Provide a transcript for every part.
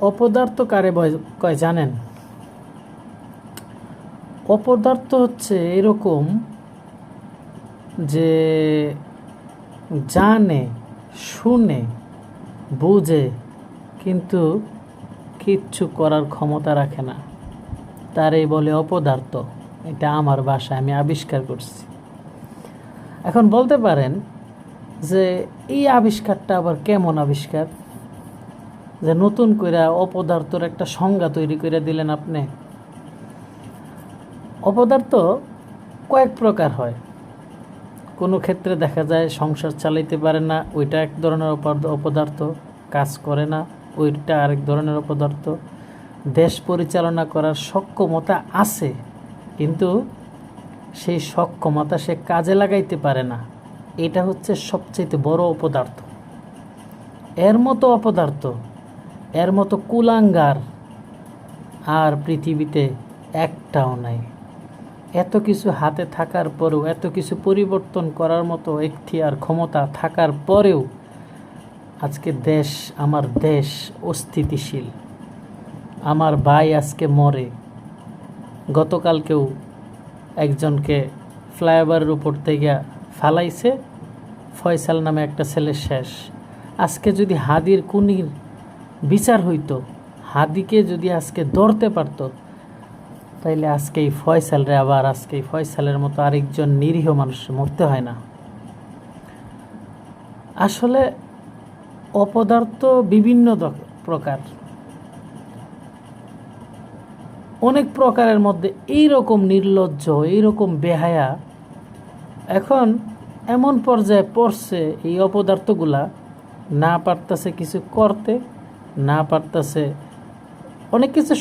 অপদার্থ কারে কয় জানেন? অপদার্থ হচ্ছে এরকম যে জানে, শুনে, বুঝে কিন্তু কিচ্ছু করার ক্ষমতা রাখে না, তারই বলে অপদার্থ। এটা আমার ভাষায় আমি আবিষ্কার করছি। এখন বলতে পারেন যে এই আবিষ্কারটা আবার কেমন আবিষ্কার যে নতুন করে অপদার্থর একটা সংজ্ঞা তৈরি করে দিলেন আপনি? অপদার্থ কয়েক প্রকার হয়। কোনো ক্ষেত্রে দেখা যায় সংসার চালাইতে পারে না, ওইটা এক ধরনের অপদার্থ। কাজ করে না, ওইটা আরেক ধরনের অপদার্থ। দেশ পরিচালনা করার সক্ষমতা আছে কিন্তু সেই সক্ষমতা সে কাজে লাগাইতে পারে না, এটা হচ্ছে সবচেয়ে বড় অপদার্থ। এর মতো অপদার্থ, এর মতো কুলাঙ্গার আর পৃথিবীতে একটাও নাই। এত কিছু হাতে থাকার পরেও, এত কিছু পরিবর্তন করার মতো এখতিয়ার ক্ষমতা থাকার পরেও আজকে আমার দেশ অস্থিতিশীল। আমার ভাই আজকে মরে, গতকালকেও একজনকে ফ্লাইওভারের উপর থেকে ফালাইছে, ফয়সাল নামে একটা ছেলে শেষ। আজকে যদি হাদির খুনির বিচার হইতো, হাদিকে যদি আজকে ধরতে পারতো, তাইলে আজকে এই ফয়সালরে আবার আজকে এই ফয়সালের মতো আরেকজন নিরীহ মানুষ মরতে হয় না। আসলে অপদার্থ বিভিন্ন প্রকার, অনেক প্রকারের মধ্যে এইরকম নির্লজ্জ, এইরকম বেহায়া এখন এমন পর্যায়ে পড়ছে এই অপদার্থগুলা, না পারতেছে কিছু করতে, না পারতেছে অনেক কিছু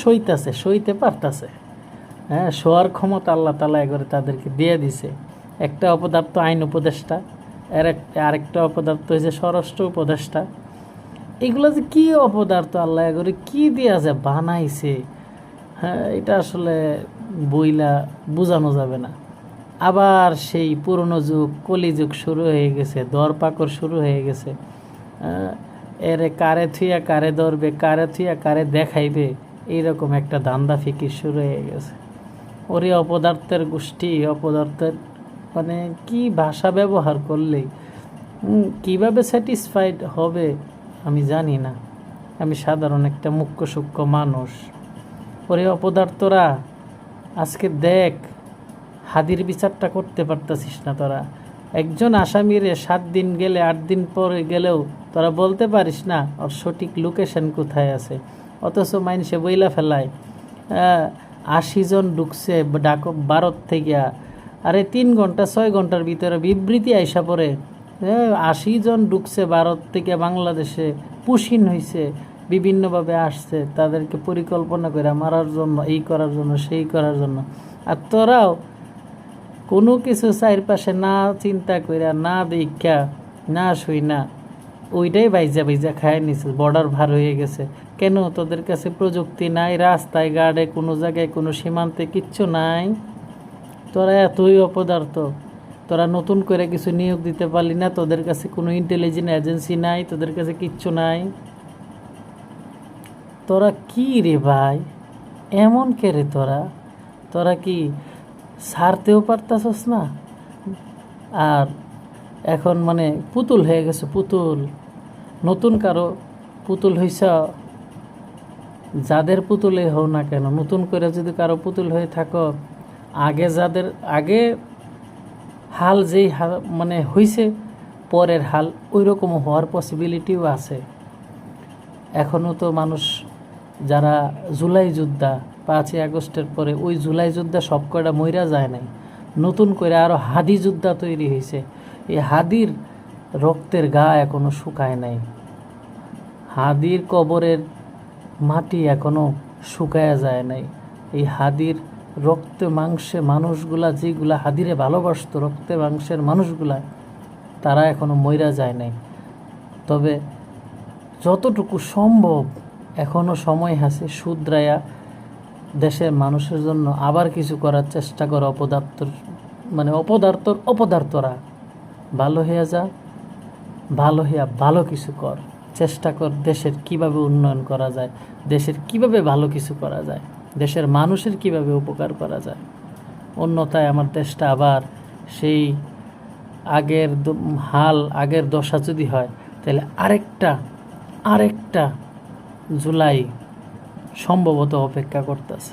সইতে পারতেছে। হ্যাঁ, শোয়ার ক্ষমতা আল্লাহ তাআলা করে তাদেরকে দিয়ে দিছে। একটা অপদার্থ আইন উপদেষ্টা, আরেকটা অপদার্থ হয়েছে স্বরাষ্ট্র উপদেষ্টা। এগুলো যে কী অপদার্থ আল্লাহ করে কী দিয়ে যে বানাইছে, হ্যাঁ, এটা আসলে বইলা বোঝানো যাবে না। আবার সেই পুরনো যুগ, কলিযুগ শুরু হয়ে গেছে, দরপাকড় শুরু হয়ে গেছে। এরে কারে থুইয়া কারে ধরবে, কারে থুইয়া কারে দেখাইবে, এইরকম একটা ধান্দা ফিকির শুরু হয়ে গেছে। ওরে অপদার্থের গোষ্ঠী, অপদার্থের মানে কি ভাষা ব্যবহার করলে কিভাবে স্যাটিসফাইড হবে আমি জানি না। আমি সাধারণ একটা মুখ্য সূক্ষ্ম মানুষ। ওরে অপদার্থরা, আজকে দেখ হাদির বিচারটা করতে পারতাছিস না তোরা। একজন আসামিরে 7 দিন গেলে 8 দিন পরে গেলেও তোরা বলতে পারিস না ওর সঠিক লোকেশন কোথায় আছে, অথচ মাইনসে বইলা ফেলায় 80 জন ঢুকছে ভারত থেকে। আরে 3 ঘন্টা 6 ঘন্টার ভিতরে বিবৃতি আইসা পড়ে 80 জন ঢুকছে ভারত থেকে বাংলাদেশে, পুশিন হয়েছে, বিভিন্নভাবে আসছে তাদেরকে পরিকল্পনা করে মারার জন্য, এই করার জন্য, সেই করার জন্য। আর তোরাও কোনো কিছু চারপাশে না চিন্তা কইরা, না দেখা, না শুই না, ওইটাই বাইজা খায় নিছে। বর্ডার ভার হয়ে গেছে কেন? তোদের কাছে প্রযুক্তি নাই, রাস্তায় গার্ডে কোনো জায়গায় কোনো সীমান্তে কিচ্ছু নাই। তোরা এতই অপদার্থ, তোরা নতুন করে কিছু নিয়োগ দিতে পারলি না, তোদের কাছে কোনো ইন্টেলিজেন্ট এজেন্সি নাই, তোদের কাছে কিচ্ছু নাই। তোরা কি রে ভাই, এমন কে রে তোরা কি ছাড়তেও পারতাছস না? আর এখন মানে পুতুল হয়ে গেছে, পুতুল। নতুন কারো পুতুল হইছ, যাদের পুতুলে হও না কেন, নতুন করে যদি কারো পুতুল হয়ে থাকো, আগে হাল যেই মানে হইছে, পরের হাল ওই রকম হওয়ার পসিবিলিটিও আছে। এখনও তো মানুষ যারা জুলাই যোদ্ধা, 5ই আগস্টের পরে ওই জুলাই যোদ্ধা সব কয়টা মইরা যায় নাই, নতুন করে আরও হাদি যোদ্ধা তৈরি হয়েছে। এই হাদির রক্তের গা এখনও শুকায় নাই, হাদির কবরের মাটি এখনও শুকায়া যায় নাই। এই হাদির রক্তে মাংসে মানুষগুলা, যেগুলা হাদিরে ভালোবাসত, রক্তে মাংসের মানুষগুলা, তারা এখনও মইরা যায় নাই। তবে যতটুকু সম্ভব এখনও সময় আছে, শুধরায়া দেশের মানুষের জন্য আবার কিছু করার চেষ্টা করা। অপদার্থরা ভালো হইয়া যা, ভালো হইয়া ভালো কিছু কর, চেষ্টা কর দেশের কিভাবে উন্নয়ন করা যায়, দেশের কিভাবে ভালো কিছু করা যায়, দেশের মানুষের কিভাবে উপকার করা যায়। অন্যথায় আমার দেশটা আবার সেই আগের দশা যদি হয়, তাহলে আরেকটা জুলাই সম্ভবত অপেক্ষা করতেছে।